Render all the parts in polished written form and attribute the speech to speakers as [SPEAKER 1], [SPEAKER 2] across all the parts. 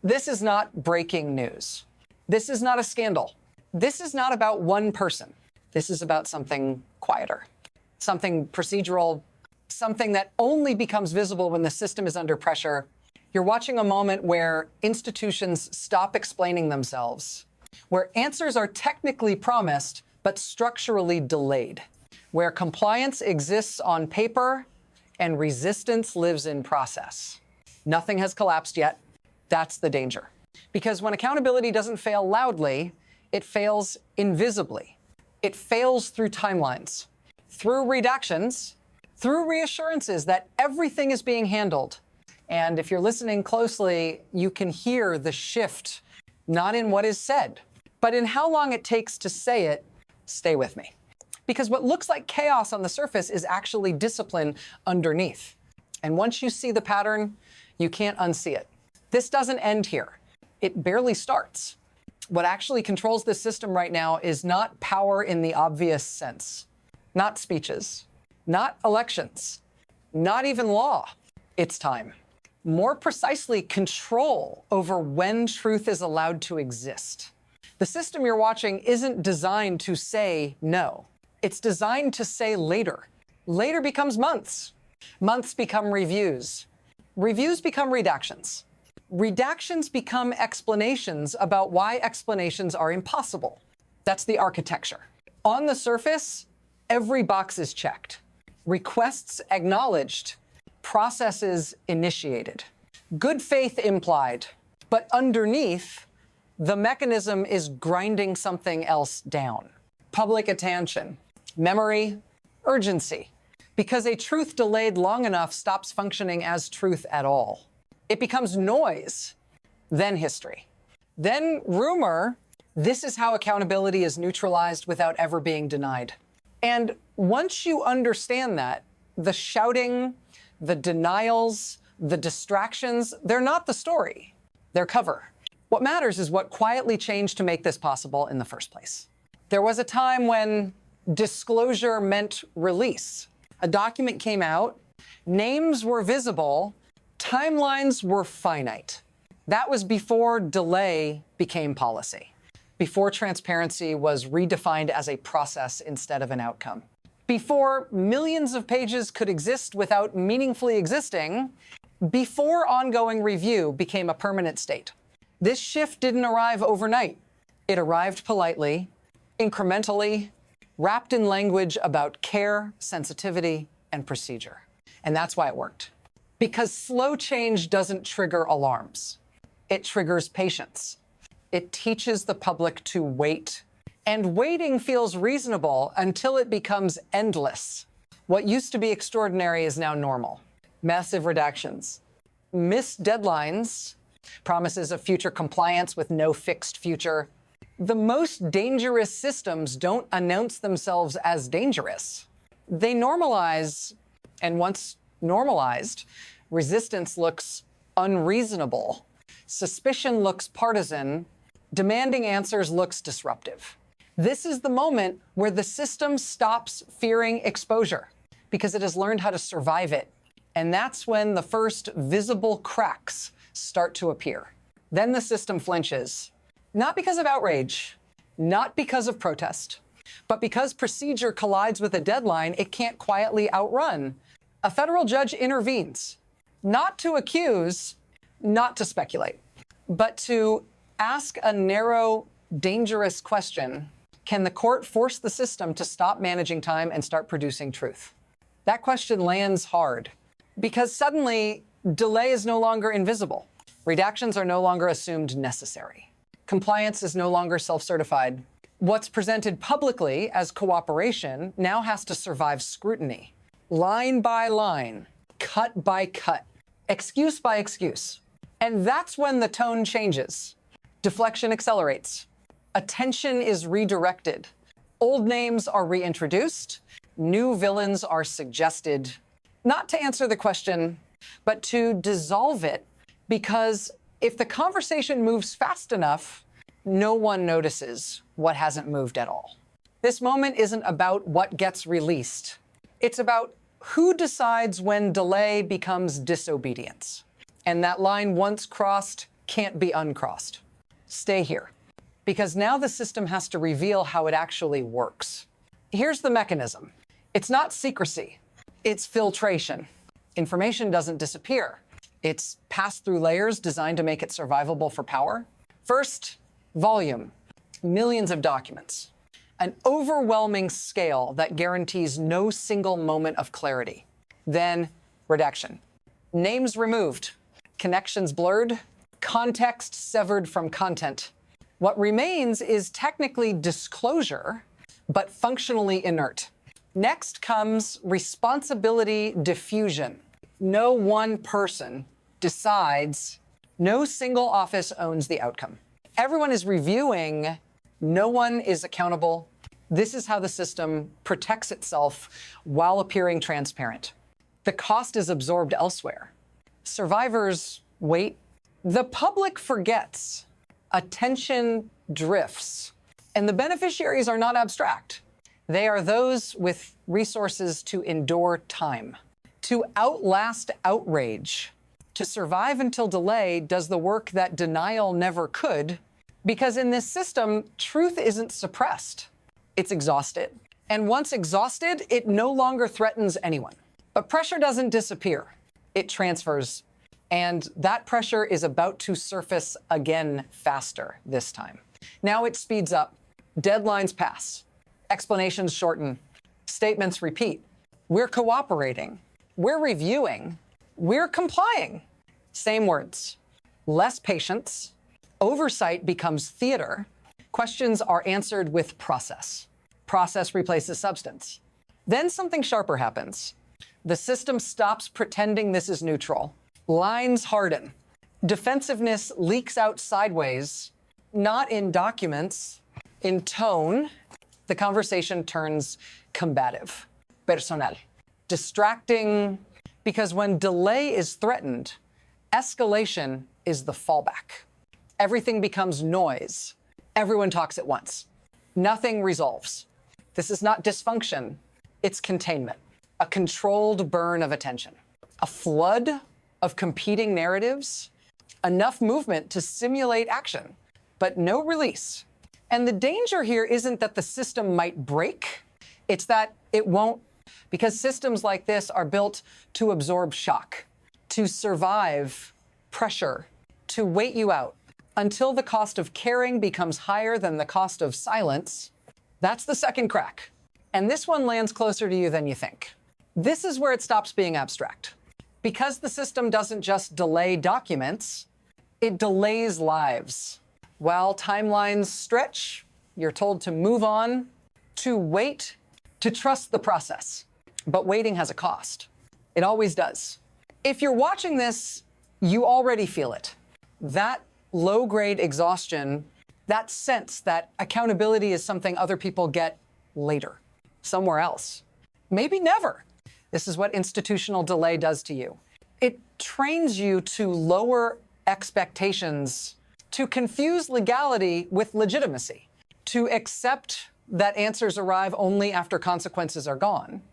[SPEAKER 1] This is not breaking news. This is not a scandal. This is not about one person. This is about something quieter, something procedural, something that only becomes visible when the system is under pressure. You're watching a moment where institutions stop explaining themselves, where answers are technically promised, but structurally delayed, where compliance exists on paper and resistance lives in process. Nothing has collapsed yet. That's the danger. Because when accountability doesn't fail loudly, it fails invisibly. It fails through timelines, through redactions, through reassurances that everything is being handled. And if you're listening closely, you can hear the shift, not in what is said, but in how long it takes to say it. Stay with me. Because what looks like chaos on the surface is actually discipline underneath. And once you see the pattern, you can't unsee it. This doesn't end here. It barely starts. What actually controls this system right now is not power in the obvious sense, not speeches, not elections, not even law. It's time. More precisely, control over when truth is allowed to exist. The system you're watching isn't designed to say no. It's designed to say later. Later becomes months. Months become reviews. Reviews become redactions. Redactions become explanations about why explanations are impossible. That's the architecture. On the surface, every box is checked. Requests acknowledged. Processes initiated. Good faith implied. But underneath, the mechanism is grinding something else down. Public attention, memory, urgency. Because a truth delayed long enough stops functioning as truth at all. It becomes noise, then history, then rumor. This is how accountability is neutralized without ever being denied. And once you understand that, the shouting, the denials, the distractions, they're not the story. They're cover. What matters is what quietly changed to make this possible in the first place. There was a time when disclosure meant release. A document came out, names were visible, timelines were finite. That was before delay became policy, before transparency was redefined as a process instead of an outcome, before millions of pages could exist without meaningfully existing, before ongoing review became a permanent state. This shift didn't arrive overnight. It arrived politely, incrementally, wrapped in language about care, sensitivity, and procedure. And that's why it worked. Because slow change doesn't trigger alarms. It triggers patience. It teaches the public to wait. And waiting feels reasonable until it becomes endless. What used to be extraordinary is now normal. Massive redactions, missed deadlines, promises of future compliance with no fixed future. The most dangerous systems don't announce themselves as dangerous. They normalize, and once normalized, resistance looks unreasonable. Suspicion looks partisan. Demanding answers looks disruptive. This is the moment where the system stops fearing exposure because it has learned how to survive it. And that's when the first visible cracks start to appear. Then the system flinches, not because of outrage, not because of protest, but because procedure collides with a deadline it can't quietly outrun. A federal judge intervenes, not to accuse, not to speculate, but to ask a narrow, dangerous question. Can the court force the system to stop managing time and start producing truth? That question lands hard because suddenly delay is no longer invisible. Redactions are no longer assumed necessary. Compliance is no longer self-certified. What's presented publicly as cooperation now has to survive scrutiny. Line by line, cut by cut, excuse by excuse. And that's when the tone changes. Deflection accelerates. Attention is redirected. Old names are reintroduced. New villains are suggested. Not to answer the question, but to dissolve it. Because if the conversation moves fast enough, no one notices what hasn't moved at all. This moment isn't about what gets released. It's about who decides when delay becomes disobedience. And that line once crossed can't be uncrossed. Stay here, because now the system has to reveal how it actually works. Here's the mechanism. It's not secrecy, it's filtration. Information doesn't disappear. It's passed through layers designed to make it survivable for power. First, volume, millions of documents. An overwhelming scale that guarantees no single moment of clarity. Then, redaction. Names removed, connections blurred, context severed from content. What remains is technically disclosure, but functionally inert. Next comes responsibility diffusion. No one person decides, no single office owns the outcome. Everyone is reviewing, no one is accountable. This is how the system protects itself while appearing transparent. The cost is absorbed elsewhere. Survivors wait. The public forgets. Attention drifts. And the beneficiaries are not abstract. They are those with resources to endure time, to outlast outrage, to survive until delay does the work that denial never could, because in this system, truth isn't suppressed. It's exhausted. And once exhausted, it no longer threatens anyone. But pressure doesn't disappear. It transfers. And that pressure is about to surface again faster this time. Now it speeds up. Deadlines pass. Explanations shorten. Statements repeat. We're cooperating. We're reviewing. We're complying. Same words. Less patience. Oversight becomes theater. Questions are answered with process. Process replaces substance. Then something sharper happens. The system stops pretending this is neutral. Lines harden. Defensiveness leaks out sideways, not in documents, in tone. The conversation turns combative, personal, distracting, because when delay is threatened, escalation is the fallback. Everything becomes noise. Everyone talks at once. Nothing resolves. This is not dysfunction, it's containment. A controlled burn of attention. A flood of competing narratives. Enough movement to simulate action, but no release. And the danger here isn't that the system might break, it's that it won't, because systems like this are built to absorb shock, to survive pressure, to wait you out until the cost of caring becomes higher than the cost of silence. That's the second crack. And this one lands closer to you than you think. This is where it stops being abstract. Because the system doesn't just delay documents, it delays lives. While timelines stretch, you're told to move on, to wait, to trust the process. But waiting has a cost. It always does. If you're watching this, you already feel it. That low-grade exhaustion, that sense that accountability is something other people get later, somewhere else. Maybe never. This is what institutional delay does to you. It trains you to lower expectations, to confuse legality with legitimacy, to accept that answers arrive only after consequences are gone.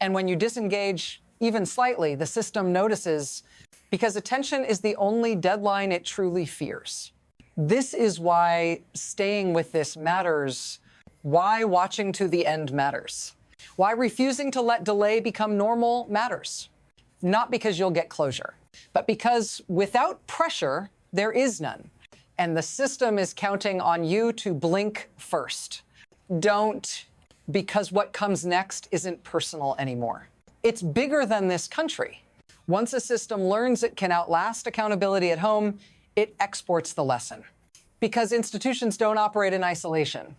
[SPEAKER 1] And when you disengage even slightly, the system notices, because attention is the only deadline it truly fears. This is why staying with this matters, why watching to the end matters, why refusing to let delay become normal matters. Not because you'll get closure, but because without pressure, there is none. And the system is counting on you to blink first. Don't, because what comes next isn't personal anymore. It's bigger than this country. Once a system learns it can outlast accountability at home, it exports the lesson. Because institutions don't operate in isolation.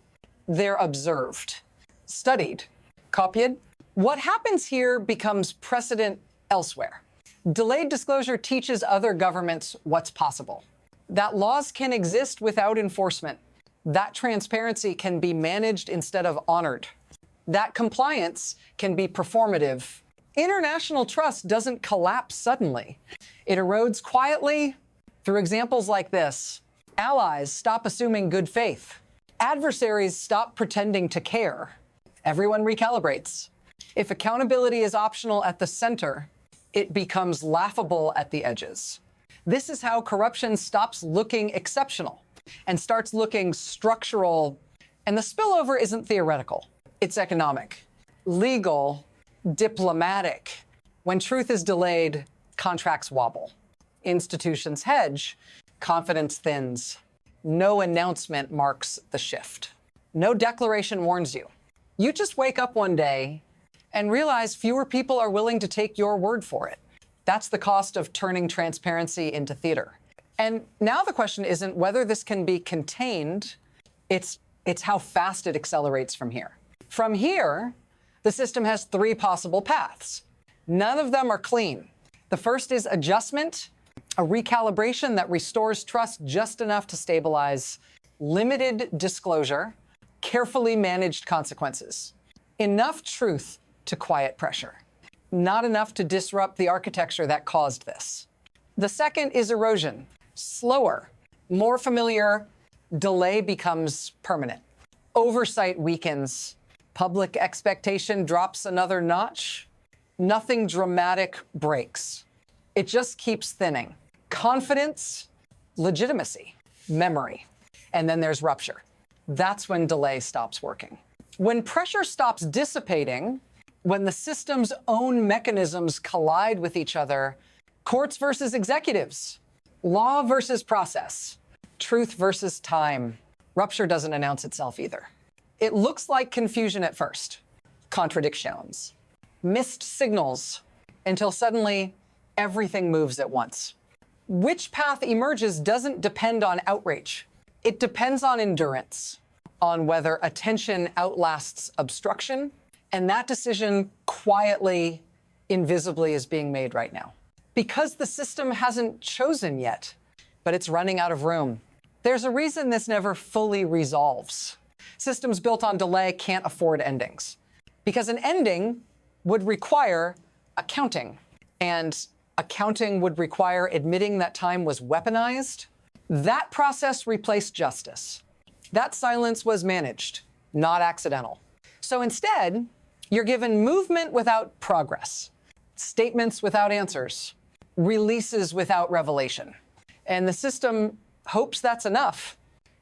[SPEAKER 1] They're observed, studied, copied. What happens here becomes precedent elsewhere. Delayed disclosure teaches other governments what's possible. That laws can exist without enforcement. That transparency can be managed instead of honored. That compliance can be performative. International trust doesn't collapse suddenly. It erodes quietly through examples like this. Allies stop assuming good faith. Adversaries stop pretending to care. Everyone recalibrates. If accountability is optional at the center, it becomes laughable at the edges. This is how corruption stops looking exceptional and starts looking structural. And the spillover isn't theoretical. It's economic, legal, diplomatic. When truth is delayed, contracts wobble. Institutions hedge, confidence thins. No announcement marks the shift. No declaration warns you. You just wake up one day and realize fewer people are willing to take your word for it. That's the cost of turning transparency into theater. And now the question isn't whether this can be contained, it's how fast it accelerates from here. From here, the system has three possible paths. None of them are clean. The first is adjustment, a recalibration that restores trust just enough to stabilize, limited disclosure, carefully managed consequences, enough truth to quiet pressure, not enough to disrupt the architecture that caused this. The second is erosion, slower, more familiar, delay becomes permanent. Oversight weakens, public expectation drops another notch, nothing dramatic breaks. It just keeps thinning. Confidence, legitimacy, memory, and then there's rupture. That's when delay stops working. When pressure stops dissipating, when the system's own mechanisms collide with each other, courts versus executives, law versus process, truth versus time, rupture doesn't announce itself either. It looks like confusion at first, contradictions, missed signals, until suddenly everything moves at once. Which path emerges doesn't depend on outrage. It depends on endurance, on whether attention outlasts obstruction, and that decision quietly, invisibly is being made right now. Because the system hasn't chosen yet, but it's running out of room. There's a reason this never fully resolves. Systems built on delay can't afford endings, because an ending would require accounting, and accounting would require admitting that time was weaponized. That process replaced justice. That silence was managed, not accidental. So instead, you're given movement without progress, statements without answers, releases without revelation. And the system hopes that's enough.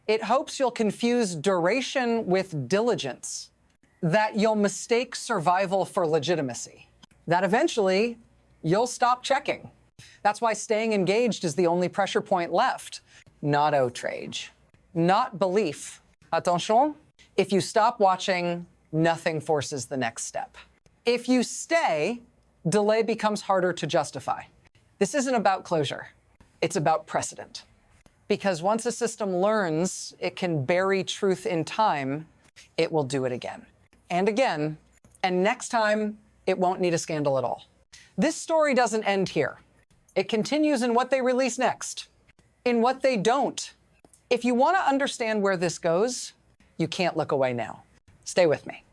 [SPEAKER 1] It hopes you'll confuse duration with diligence, that you'll mistake survival for legitimacy, that eventually you'll stop checking. That's why staying engaged is the only pressure point left, not outrage, not belief. Attention, if you stop watching, nothing forces the next step. If you stay, delay becomes harder to justify. This isn't about closure. It's about precedent. Because once a system learns it can bury truth in time, it will do it again and again. And next time, it won't need a scandal at all. This story doesn't end here. It continues in what they release next, in what they don't. If you want to understand where this goes, you can't look away now. Stay with me.